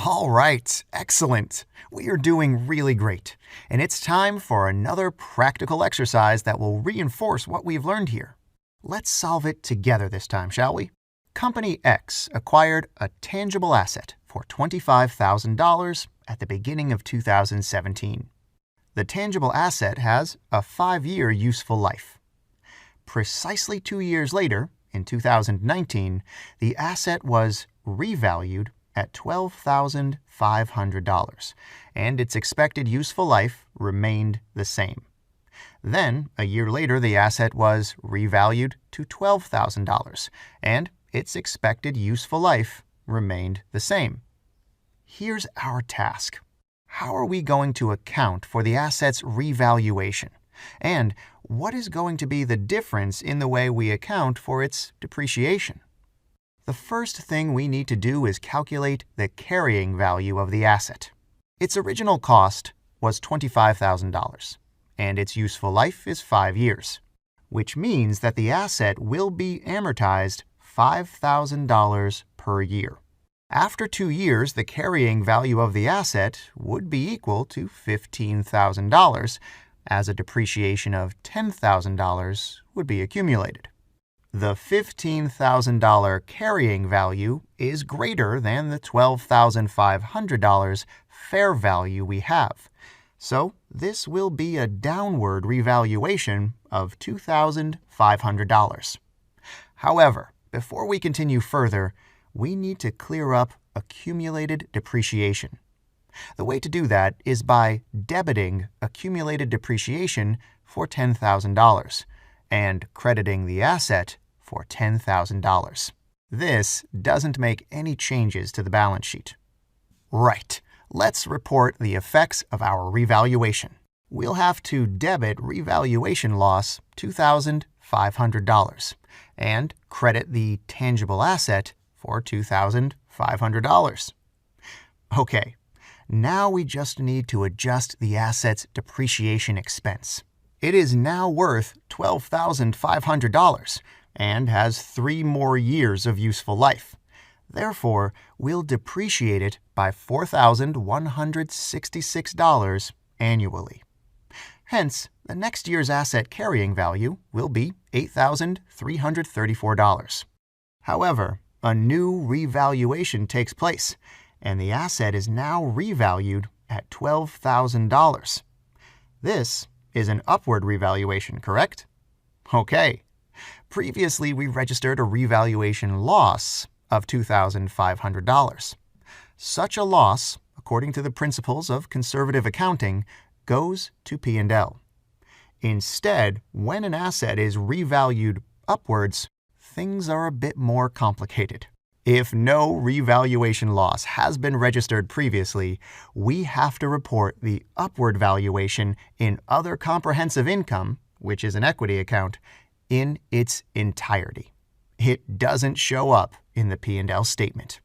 All right, excellent. We are doing really great. And it's time for another practical exercise that will reinforce what we've learned here. Let's solve it together this time, shall we? Company X acquired a tangible asset for $25,000 at the beginning of 2017. The tangible asset has a 5-year useful life. Precisely 2 years later, in 2019, the asset was revalued at $12,500, and its expected useful life remained the same. Then, a year later, the asset was revalued to $12,000, and its expected useful life remained the same. Here's our task. How are we going to account for the asset's revaluation? And what is going to be the difference in the way we account for its depreciation? The first thing we need to do is calculate the carrying value of the asset. Its original cost was $25,000, and its useful life is 5 years, which means that the asset will be amortized $5,000 per year. After 2 years, the carrying value of the asset would be equal to $15,000, as a depreciation of $10,000 would be accumulated. The $15,000 carrying value is greater than the $12,500 fair value we have, so this will be a downward revaluation of $2,500. However, before we continue further, we need to clear up accumulated depreciation. The way to do that is by debiting accumulated depreciation for $10,000 and crediting the asset for $10,000. This doesn't make any changes to the balance sheet. Right, let's report the effects of our revaluation. We'll have to debit revaluation loss $2,500 and credit the tangible asset for $2,500. Okay, now we just need to adjust the asset's depreciation expense. It is now worth $12,500 and has 3 more years of useful life. Therefore, we'll depreciate it by $4,166 annually. Hence, the next year's asset carrying value will be $8,334. However, a new revaluation takes place, and the asset is now revalued at $12,000. This is an upward revaluation, correct? Okay. Previously, we registered a revaluation loss of $2,500. Such a loss, according to the principles of conservative accounting, goes to P&L. Instead, when an asset is revalued upwards, things are a bit more complicated. If no revaluation loss has been registered previously, we have to report the upward valuation in other comprehensive income, which is an equity account, in its entirety. It doesn't show up in the P&L statement.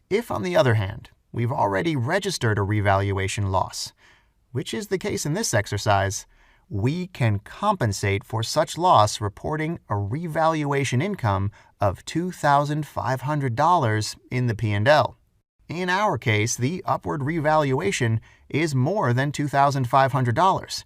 If, on the other hand, we've already registered a revaluation loss, which is the case in this exercise, we can compensate for such loss reporting a revaluation income of $2,500 in the P&L. In our case, the upward revaluation is more than $2,500,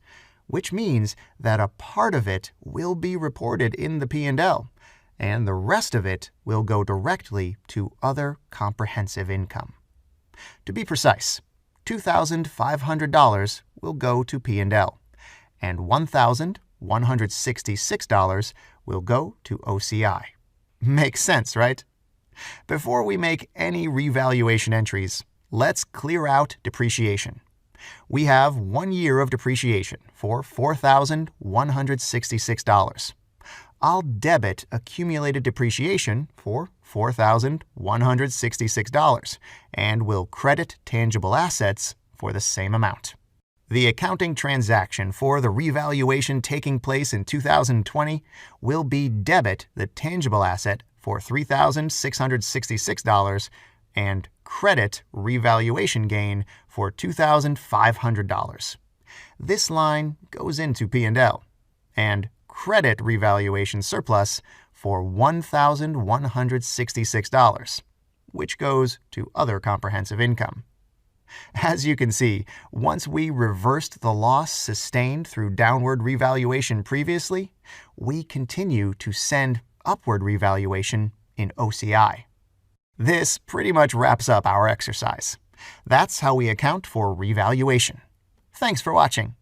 which means that a part of it will be reported in the P&L, and the rest of it will go directly to other comprehensive income. To be precise, $2,500 will go to P&L, and $1,166 will go to OCI. Makes sense, right? Before we make any revaluation entries, let's clear out depreciation. We have 1 year of depreciation for $4,166. I'll debit accumulated depreciation for $4,166 and will credit tangible assets for the same amount. The accounting transaction for the revaluation taking place in 2020 will be debit the tangible asset for $3,666 and credit revaluation gain for $2,500. This line goes into P&L, and credit revaluation surplus for $1,166. which goes to other comprehensive income. As you can see, once we reversed the loss sustained through downward revaluation previously, we continue to send upward revaluation in OCI. This pretty much wraps up our exercise. That's how we account for revaluation. Thanks for watching.